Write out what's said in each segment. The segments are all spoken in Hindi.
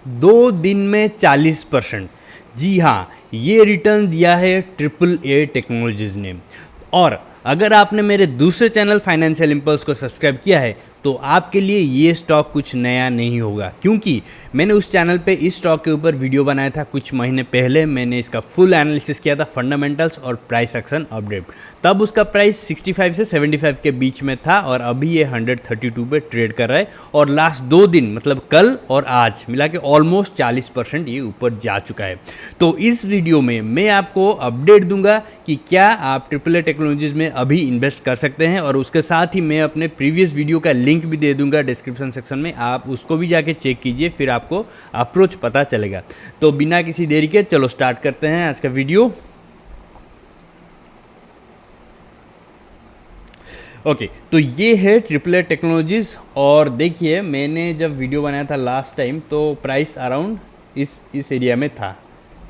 2 दिन में 40%। जी हाँ, ये रिटर्न दिया है ट्रिपल ए टेक्नोलॉजीज़ ने। और अगर आपने मेरे दूसरे चैनल फाइनेंशियल इंपल्स को सब्सक्राइब किया है तो आपके लिए ये स्टॉक कुछ नया नहीं होगा, क्योंकि मैंने उस चैनल पे इस स्टॉक के ऊपर वीडियो बनाया था कुछ महीने पहले। मैंने इसका फुल एनालिसिस किया था, फंडामेंटल्स और प्राइस एक्शन अपडेट। तब उसका प्राइस 65 से 75 के बीच में था और अभी ये 132 पे ट्रेड कर रहा है। और लास्ट 2 दिन मतलब कल और आज मिला के ऑलमोस्ट 40% ये ऊपर जा चुका है। तो इस वीडियो में मैं आपको अपडेट दूंगा कि क्या आप ट्रिपल ए टेक्नोलॉजीज़ में अभी इन्वेस्ट कर सकते हैं, और उसके साथ ही मैं अपने प्रीवियस वीडियो का लिंक भी दे दूंगा डिस्क्रिप्शन सेक्शन में, आप उसको भी जाके चेक कीजिए, फिर आपको अप्रोच पता चलेगा। तो बिना किसी देरी के चलो स्टार्ट करते हैं आज का वीडियो। ओके, तो ये है ट्रिपल ए टेक्नोलॉजीज़। और देखिए, मैंने जब वीडियो बनाया था लास्ट टाइम तो प्राइस अराउंड इस एरिया में था,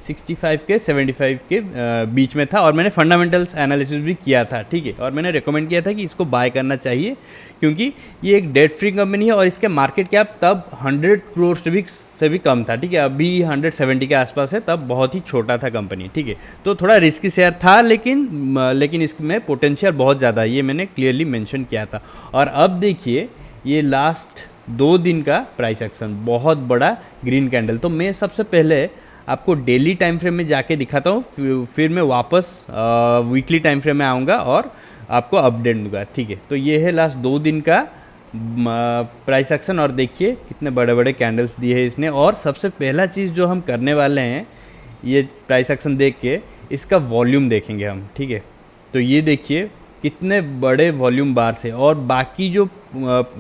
65 के 75 के बीच में था। और मैंने फंडामेंटल्स एनालिसिस भी किया था, ठीक है। और मैंने रिकमेंड किया था कि इसको बाय करना चाहिए, क्योंकि ये एक डेट फ्री कंपनी है और इसके मार्केट कैप तब 100 करोड़ से भी कम था, ठीक है। अभी 170 के आसपास है, तब बहुत ही छोटा था कंपनी, ठीक है। तो थोड़ा रिस्की शेयर था, लेकिन इसमें पोटेंशियल बहुत ज़्यादा है, ये मैंने क्लियरली मेंशन किया था। और अब देखिए, ये लास्ट 2 दिन का प्राइस एक्शन बहुत बड़ा ग्रीन कैंडल। तो मैं सबसे पहले आपको डेली टाइम फ्रेम में जाके दिखाता हूँ, फिर मैं वापस वीकली टाइम फ्रेम में आऊँगा और आपको अपडेट दूंगा, ठीक है। तो ये है लास्ट 2 दिन का प्राइस एक्शन, और देखिए कितने बड़े बड़े कैंडल्स दिए हैं इसने। और सबसे पहला चीज़ जो हम करने वाले हैं, ये प्राइस एक्शन देख के इसका वॉल्यूम देखेंगे हम, ठीक है। तो ये देखिए कितने बड़े वॉल्यूम बार से, और बाकी जो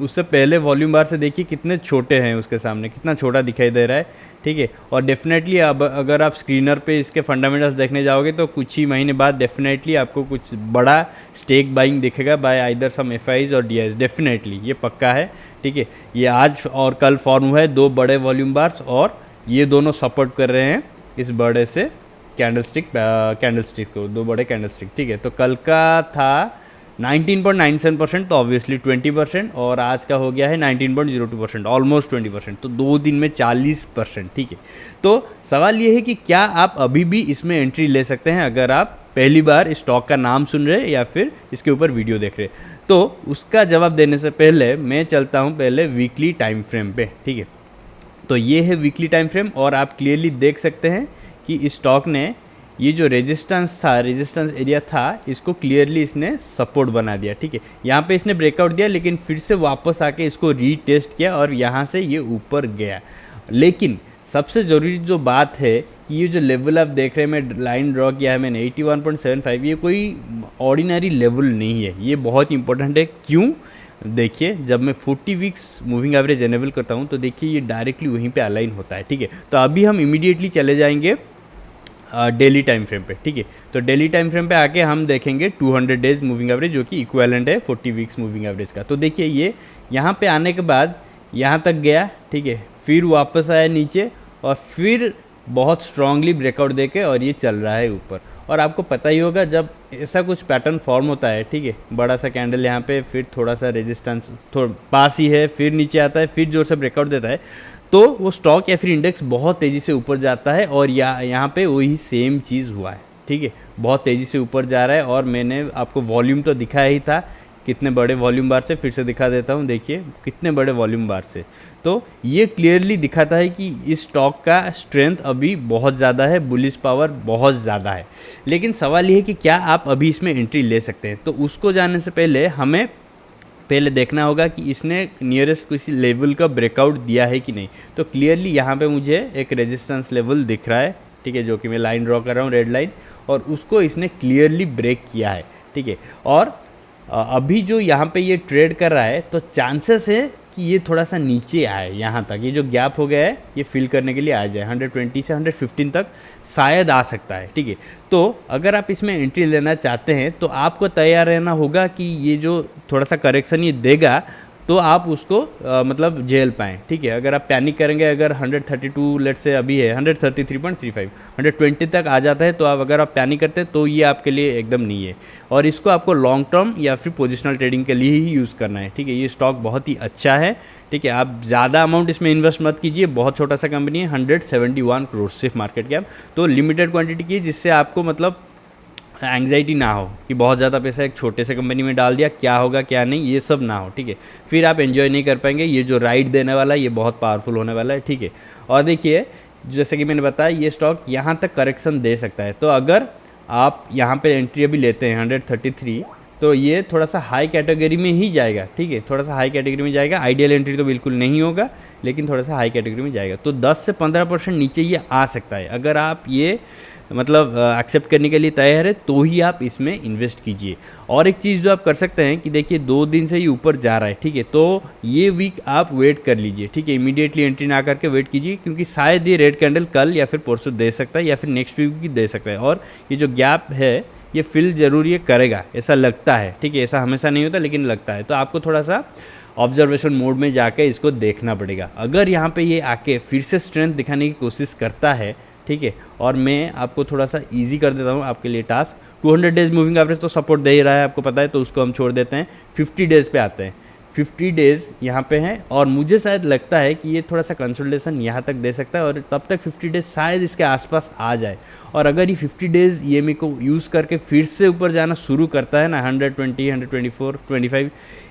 उससे पहले वॉल्यूम बार से देखिए कितने छोटे हैं, उसके सामने कितना छोटा दिखाई दे रहा है, ठीक है। और डेफिनेटली अब अगर आप स्क्रीनर पे इसके फंडामेंटल्स देखने जाओगे तो कुछ ही महीने बाद डेफिनेटली आपको कुछ बड़ा स्टेक बाइंग दिखेगा बाय आइदर सम एफआईज और डीआईज, डेफिनेटली ये पक्का है, ठीक है। ये आज और कल फॉर्म हुआ है 2 बड़े वॉल्यूम बार्स, और ये दोनों सपोर्ट कर रहे हैं इस बड़े से कैंडलस्टिक को, 2 बड़े कैंडलस्टिक, ठीक है। तो कल का था 19.97%, तो ऑब्वियसली 20%, और आज का हो गया है 19.02%, ऑलमोस्ट 20%। तो 2 दिन में 40%, ठीक है। तो सवाल ये है कि क्या आप अभी भी इसमें एंट्री ले सकते हैं, अगर आप पहली बार स्टॉक का नाम सुन रहे हैं या फिर इसके ऊपर वीडियो देख रहे हैं। तो उसका जवाब देने से पहले मैं चलता हूँ पहले वीकली टाइम फ्रेम पे, ठीक है। तो ये है वीकली टाइम फ्रेम, और आप क्लियरली देख सकते हैं कि इस स्टॉक ने ये जो रेजिस्टेंस एरिया था, इसको क्लियरली इसने सपोर्ट बना दिया, ठीक है। यहाँ पे इसने ब्रेकआउट दिया, लेकिन फिर से वापस आके इसको रीटेस्ट किया और यहाँ से ये ऊपर गया। लेकिन सबसे ज़रूरी जो बात है कि ये जो लेवल आप देख रहे हैं, मैं लाइन ड्रॉ किया है मैंने 81.75, ये कोई ऑर्डिनरी लेवल नहीं है, ये बहुत इंपॉर्टेंट है। क्यों? देखिए, जब मैं 40 वीक्स मूविंग एवरेज एनेबल करता हूँ तो देखिए ये डायरेक्टली वहीं पे अलाइन होता है, ठीक है। तो अभी हम इमीडिएटली चले जाएंगे डेली टाइम फ्रेम पे, ठीक है। तो डेली टाइम फ्रेम पे आके हम देखेंगे 200 डेज मूविंग एवरेज, जो कि इक्विवेलेंट है 40 वीक्स मूविंग एवरेज का। तो देखिए ये यहाँ पे आने के बाद यहाँ तक गया, ठीक है, फिर वापस आया नीचे और फिर बहुत स्ट्रांगली ब्रेकआउट देके और ये चल रहा है ऊपर। और आपको पता ही होगा जब ऐसा कुछ पैटर्न फॉर्म होता है, ठीक है, बड़ा सा कैंडल यहाँ पे, फिर थोड़ा सा रेजिस्टेंस थोड़ा पास ही है, फिर नीचे आता है, फिर जोर से ब्रेकआउट देता है, तो वो स्टॉक या फिर इंडेक्स बहुत तेज़ी से ऊपर जाता है। और यहाँ पे वही सेम चीज़ हुआ है, ठीक है, बहुत तेज़ी से ऊपर जा रहा है। और मैंने आपको वॉल्यूम तो दिखाया ही था, कितने बड़े वॉल्यूम बार से, फिर से दिखा देता हूँ, देखिए कितने बड़े वॉल्यूम बार से। तो ये क्लियरली दिखाता है कि इस स्टॉक का स्ट्रेंथ अभी बहुत ज़्यादा है, बुलिश पावर बहुत ज़्यादा है। लेकिन सवाल ये है कि क्या आप अभी इसमें एंट्री ले सकते हैं। तो उसको जानने से पहले हमें पहले देखना होगा कि इसने नियरेस्ट किसी लेवल का ब्रेकआउट दिया है कि नहीं। तो क्लियरली यहाँ पे मुझे एक रेजिस्टेंस लेवल दिख रहा है, ठीक है, जो कि मैं लाइन ड्रॉ कर रहा हूँ, रेड लाइन, और उसको इसने क्लियरली ब्रेक किया है, ठीक है। और अभी जो यहाँ पे ये ट्रेड कर रहा है, तो चांसेस है कि ये थोड़ा सा नीचे आए, यहाँ तक ये जो गैप हो गया है ये फिल करने के लिए आ जाए, 120 से 115 तक शायद आ सकता है, ठीक है। तो अगर आप इसमें एंट्री लेना चाहते हैं तो आपको तैयार रहना होगा कि ये जो थोड़ा सा करेक्शन ये देगा तो आप उसको मतलब झेल पाएँ, ठीक है। अगर आप पैनिक करेंगे, अगर 132 लेट से अभी है 133.35, 120 तक आ जाता है, तो अगर आप पैनिक करते हैं तो ये आपके लिए एकदम नहीं है। और इसको आपको लॉन्ग टर्म या फिर पोजिशनल ट्रेडिंग के लिए ही यूज़ करना है, ठीक है। ये स्टॉक बहुत ही अच्छा है, ठीक है। आप ज़्यादा अमाउंट इसमें इन्वेस्ट मत कीजिए, बहुत छोटा सा कंपनी है, 171 करोड़ सिर्फ मार्केट कैप। तो लिमिटेड क्वांटिटी की, जिससे आपको मतलब एंग्जाइटी ना हो कि बहुत ज़्यादा पैसा एक छोटे से कंपनी में डाल दिया, क्या होगा क्या नहीं, ये सब ना हो, ठीक है। फिर आप एंजॉय नहीं कर पाएंगे। ये जो राइड देने वाला है ये बहुत पावरफुल होने वाला है, ठीक है। और देखिए जैसे कि मैंने बताया, ये स्टॉक यहाँ तक करेक्शन दे सकता है। तो अगर आप यहाँ पे एंट्री अभी लेते हैं 133, तो ये थोड़ा सा हाई कैटेगरी में ही जाएगा, ठीक है, थोड़ा सा हाई कैटेगरी में जाएगा। आइडियल एंट्री तो बिल्कुल नहीं होगा, लेकिन थोड़ा सा हाई कैटेगरी में जाएगा। तो 10 से 15% नीचे ये आ सकता है। अगर आप ये मतलब एक्सेप्ट करने के लिए तैयार है तो ही आप इसमें इन्वेस्ट कीजिए। और एक चीज़ जो आप कर सकते हैं कि देखिए 2 दिन से ये ऊपर जा रहा है, ठीक है, तो ये वीक आप वेट कर लीजिए, ठीक है, इमीडिएटली एंट्री ना करके वेट कीजिए, क्योंकि शायद ये रेड कैंडल कल या फिर परसों दे सकता है या फिर नेक्स्ट वीक भी दे सकता है। और ये जो गैप है ये फिल जरूर ये करेगा, ऐसा लगता है, ठीक है, ऐसा हमेशा नहीं होता लेकिन लगता है। तो आपको थोड़ा सा ऑब्जर्वेशन मोड में जाकर इसको देखना पड़ेगा। अगर यहाँ पे ये आके फिर से स्ट्रेंथ दिखाने की कोशिश करता है, ठीक है, और मैं आपको थोड़ा सा इजी कर देता हूँ आपके लिए टास्क। 200 डेज मूविंग एवरेज तो सपोर्ट दे ही रहा है, आपको पता है, तो उसको हम छोड़ देते हैं। 50 डेज़ पे आते हैं। 50 डेज़ यहाँ पे हैं और मुझे शायद लगता है कि ये थोड़ा सा कंसोलिडेशन यहाँ तक दे सकता है और तब तक 50 डेज़ शायद इसके आसपास आ जाए। और अगर ये 50 डेज़ EMA को यूज़ करके फिर से ऊपर जाना शुरू करता है ना, 120, 124, 25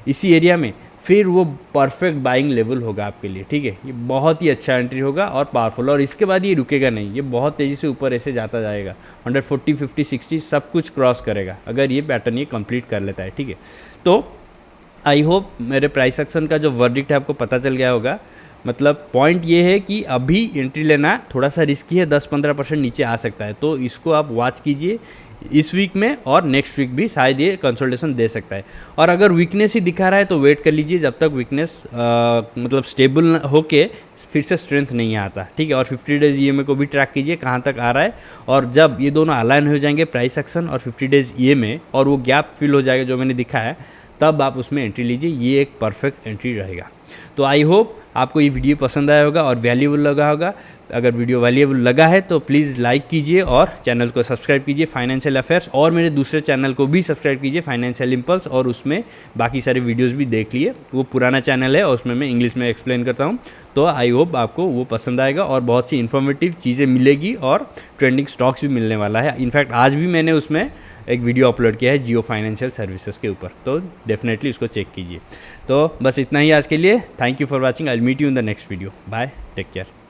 इसी एरिया में, फिर वो परफेक्ट बाइंग लेवल होगा आपके लिए, ठीक है। ये बहुत ही अच्छा एंट्री होगा और पावरफुल, और इसके बाद ये रुकेगा नहीं, ये बहुत तेज़ी से ऊपर ऐसे जाता जाएगा। 140, 50, 60 सब कुछ क्रॉस करेगा अगर ये पैटर्न ये कंप्लीट कर लेता है, ठीक है। तो आई होप मेरे प्राइस एक्शन का जो वर्डिक्ट है आपको पता चल गया होगा। मतलब पॉइंट ये है कि अभी एंट्री लेना थोड़ा सा रिस्की है, 10-15% नीचे आ सकता है, तो इसको आप वॉच कीजिए इस वीक में, और नेक्स्ट वीक भी शायद ये कंसोलिडेशन दे सकता है। और अगर वीकनेस ही दिखा रहा है तो वेट कर लीजिए जब तक वीकनेस मतलब स्टेबल होके फिर से स्ट्रेंथ नहीं आता, ठीक है। और 50 डेज़ EMA को भी ट्रैक कीजिए कहाँ तक आ रहा है, और जब ये दोनों अलाइन हो जाएंगे प्राइस एक्शन और 50 डेज़ EMA और वो गैप फिल हो जाएगा जो मैंने दिखा है, तब आप उसमें एंट्री लीजिए। ये एक परफेक्ट एंट्री रहेगा। तो आई होप आपको ये वीडियो पसंद आया होगा और वैल्यूएबल लगा होगा। अगर वीडियो वैल्यूएबल लगा है तो प्लीज़ लाइक कीजिए और चैनल को सब्सक्राइब कीजिए फाइनेंशियल अफेयर्स, और मेरे दूसरे चैनल को भी सब्सक्राइब कीजिए फाइनेंशियल इम्पल्स, और उसमें बाकी सारे वीडियोस भी देख लिए। वो पुराना चैनल है और उसमें मैं इंग्लिश में एक्सप्लेन करता हूँ। तो आई होप आपको वो पसंद आएगा और बहुत सी इन्फॉर्मेटिव चीज़ें मिलेगी और ट्रेंडिंग स्टॉक्स भी मिलने वाला है। इनफैक्ट आज भी मैंने उसमें एक वीडियो अपलोड किया है जियो फाइनेंशियल सर्विसेज के ऊपर, तो डेफिनेटली उसको चेक कीजिए। तो बस इतना ही आज के लिए। Thank you for watching. I will meet you in the next video. Bye, take care.